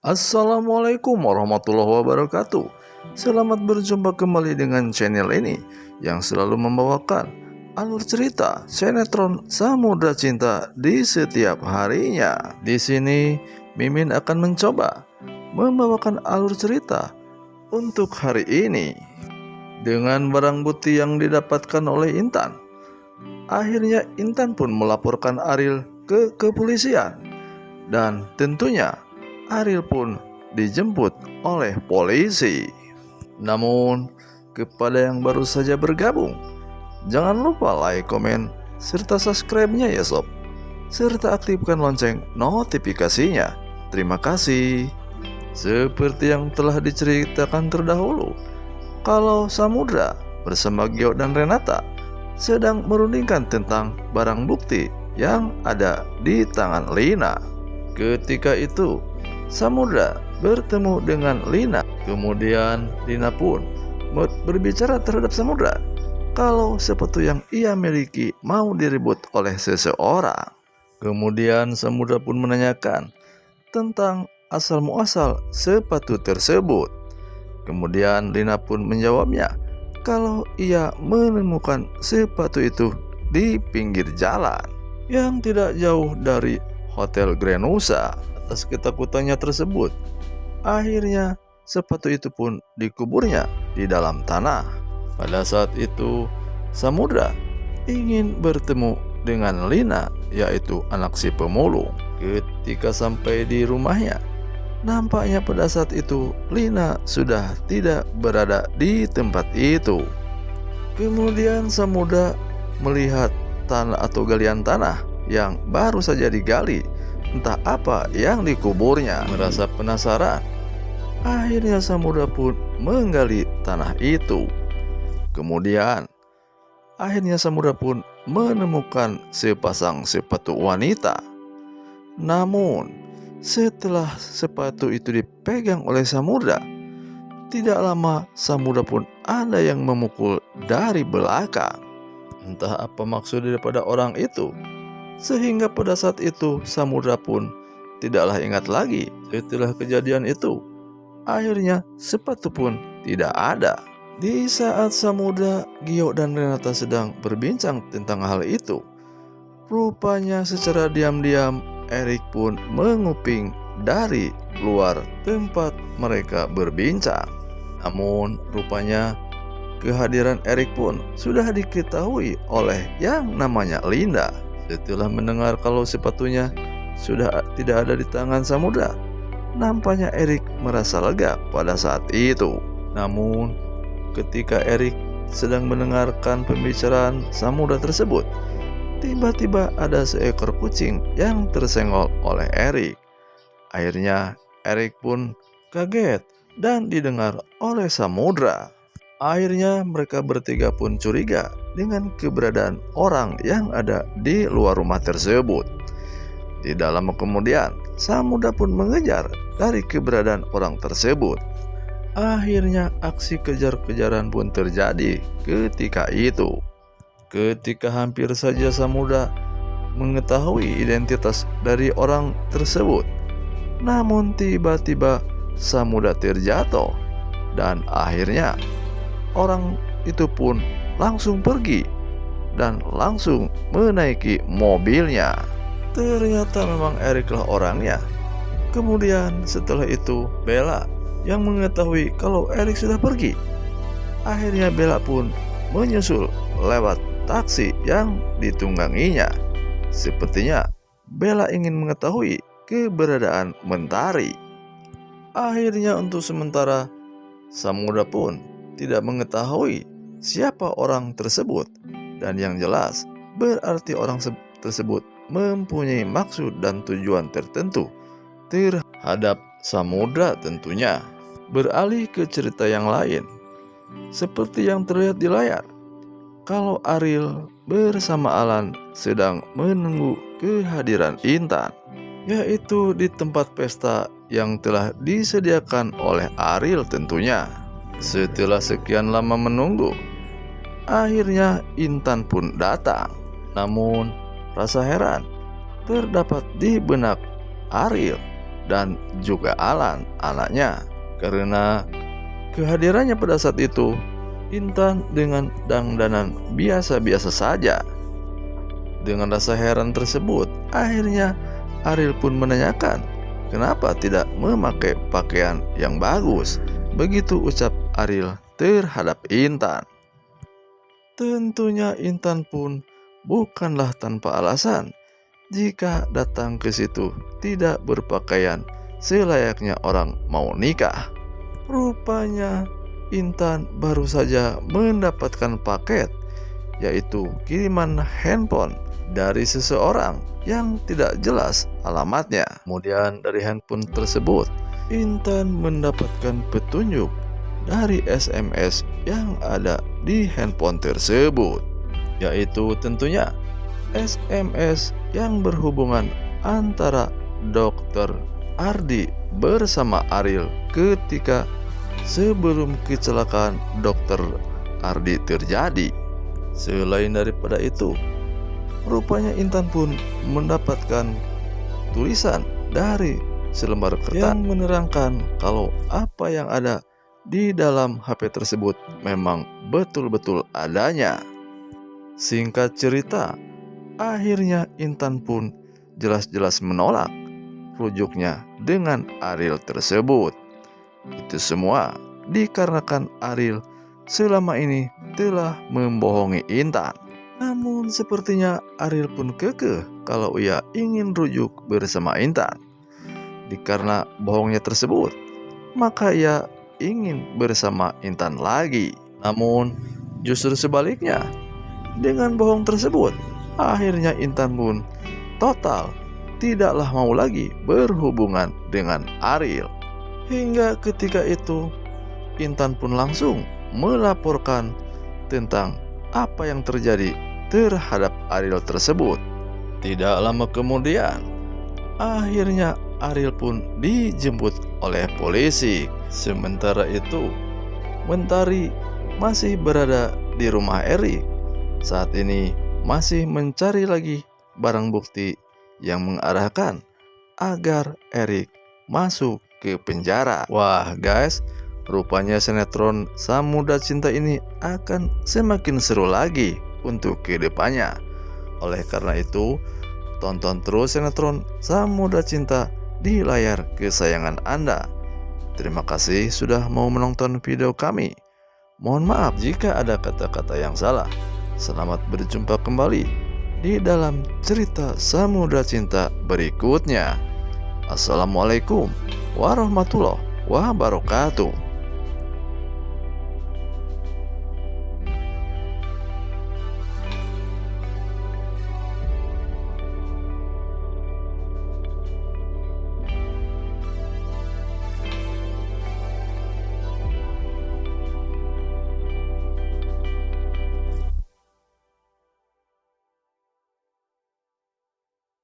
Assalamualaikum warahmatullahi wabarakatuh. Selamat berjumpa kembali dengan channel ini yang selalu membawakan alur cerita sinetron Samudra Cinta di setiap harinya. Di sini Mimin akan mencoba membawakan alur cerita untuk hari ini dengan barang bukti yang didapatkan oleh Intan. Akhirnya Intan pun melaporkan Ariel ke kepolisian dan tentunya Ariel pun dijemput oleh polisi. Namun, kepada yang baru saja bergabung, jangan lupa like, komen, serta subscribe-nya ya sob. Serta aktifkan lonceng notifikasinya. Terima kasih. Seperti yang telah diceritakan terdahulu, kalau Samudra bersama Gio dan Renata sedang merundingkan tentang barang bukti yang ada di tangan Lina. Ketika itu Samudra bertemu dengan Lina. Kemudian Lina pun berbicara terhadap Samudra kalau sepatu yang ia miliki mau direbut oleh seseorang. Kemudian Samudra pun menanyakan tentang asal muasal sepatu tersebut. Kemudian Lina pun menjawabnya kalau ia menemukan sepatu itu di pinggir jalan yang tidak jauh dari Hotel Grand Nusa. Atas ketakutannya tersebut, akhirnya sepatu itu pun dikuburnya di dalam tanah. Pada saat itu Samudra ingin bertemu dengan Lina, yaitu anak si pemulung. Ketika sampai di rumahnya, nampaknya pada saat itu Lina sudah tidak berada di tempat itu. Kemudian Samudra melihat tanah atau galian tanah yang baru saja digali. Entah apa yang dikuburnya. Merasa penasaran, akhirnya Samudra pun menggali tanah itu. Kemudian akhirnya Samudra pun menemukan sepasang sepatu wanita. Namun setelah sepatu itu dipegang oleh Samudra, tidak lama Samudra pun ada yang memukul dari belakang. Entah apa maksud daripada orang itu, sehingga pada saat itu Samudra pun tidaklah ingat lagi. Setelah kejadian itu, akhirnya sepatu pun tidak ada. Di saat Samudra, Gio dan Renata sedang berbincang tentang hal itu, rupanya secara diam-diam Erik pun menguping dari luar tempat mereka berbincang. Namun rupanya kehadiran Erik pun sudah diketahui oleh yang namanya Linda. Setelah mendengar kalau sepatunya sudah tidak ada di tangan Samudra, nampaknya Erik merasa lega pada saat itu. Namun ketika Erik sedang mendengarkan pembicaraan Samudra tersebut, tiba-tiba ada seekor kucing yang tersenggol oleh Erik. Akhirnya Erik pun kaget dan didengar oleh Samudra. Akhirnya mereka bertiga pun curiga dengan keberadaan orang yang ada di luar rumah tersebut. Tidak lama kemudian Samudra pun mengejar dari keberadaan orang tersebut. Akhirnya aksi kejar-kejaran pun terjadi ketika itu. Ketika hampir saja Samudra mengetahui identitas dari orang tersebut, namun tiba-tiba Samudra terjatuh dan akhirnya orang itu pun langsung pergi dan langsung menaiki mobilnya. Ternyata memang Eriklah orangnya. Kemudian setelah itu Bella yang mengetahui kalau Erik sudah pergi. Akhirnya Bella pun menyusul lewat taksi yang ditungganginya. Sepertinya Bella ingin mengetahui keberadaan Mentari. Akhirnya untuk sementara Samudra pun tidak mengetahui siapa orang tersebut, dan yang jelas berarti orang tersebut mempunyai maksud dan tujuan tertentu terhadap Samudra tentunya. Beralih ke cerita yang lain, seperti yang terlihat di layar, kalau Ariel bersama Alan sedang menunggu kehadiran Intan, yaitu di tempat pesta yang telah disediakan oleh Ariel tentunya. Setelah sekian lama menunggu, akhirnya Intan pun datang. Namun rasa heran terdapat di benak Ariel dan juga Alan, anaknya. Karena kehadirannya pada saat itu, Intan dengan dandanan biasa-biasa saja. Dengan rasa heran tersebut, akhirnya Ariel pun menanyakan, kenapa tidak memakai pakaian yang bagus? Begitu ucap Ariel terhadap Intan. Tentunya Intan pun bukanlah tanpa alasan jika datang ke situ tidak berpakaian selayaknya orang mau nikah. Rupanya Intan baru saja mendapatkan paket, yaitu kiriman handphone dari seseorang yang tidak jelas alamatnya. Kemudian dari handphone tersebut, Intan mendapatkan petunjuk dari SMS yang ada di handphone tersebut, yaitu tentunya SMS yang berhubungan antara Dr. Ardi bersama Ariel ketika sebelum kecelakaan Dr. Ardi terjadi. Selain daripada itu, rupanya Intan pun mendapatkan tulisan dari selembar kertas yang menerangkan kalau apa yang ada di dalam HP tersebut memang betul-betul adanya. Singkat cerita, akhirnya Intan pun jelas-jelas menolak rujuknya dengan Ariel tersebut. Itu semua dikarenakan Ariel selama ini telah membohongi Intan. Namun sepertinya Ariel pun kekeh kalau ia ingin rujuk bersama Intan. Karena bohongnya tersebut, maka ia ingin bersama Intan lagi. Namun justru sebaliknya, dengan bohong tersebut, akhirnya Intan pun total tidaklah mau lagi berhubungan dengan Ariel. Hingga ketika itu, Intan pun langsung melaporkan tentang apa yang terjadi terhadap Ariel tersebut. Tidak lama kemudian, akhirnya Ariel pun dijemput oleh polisi. Sementara itu, Mentari masih berada di rumah Erik. Saat ini masih mencari lagi barang bukti yang mengarahkan agar Erik masuk ke penjara. Wah guys, rupanya sinetron Samudra Cinta ini akan semakin seru lagi untuk kedepannya. Oleh karena itu, tonton terus sinetron Samudra Cinta di layar kesayangan Anda. Terima kasih sudah mau menonton video kami. Mohon maaf jika ada kata-kata yang salah. Selamat berjumpa kembali di dalam cerita Samudra Cinta berikutnya. Assalamualaikum warahmatullahi wabarakatuh.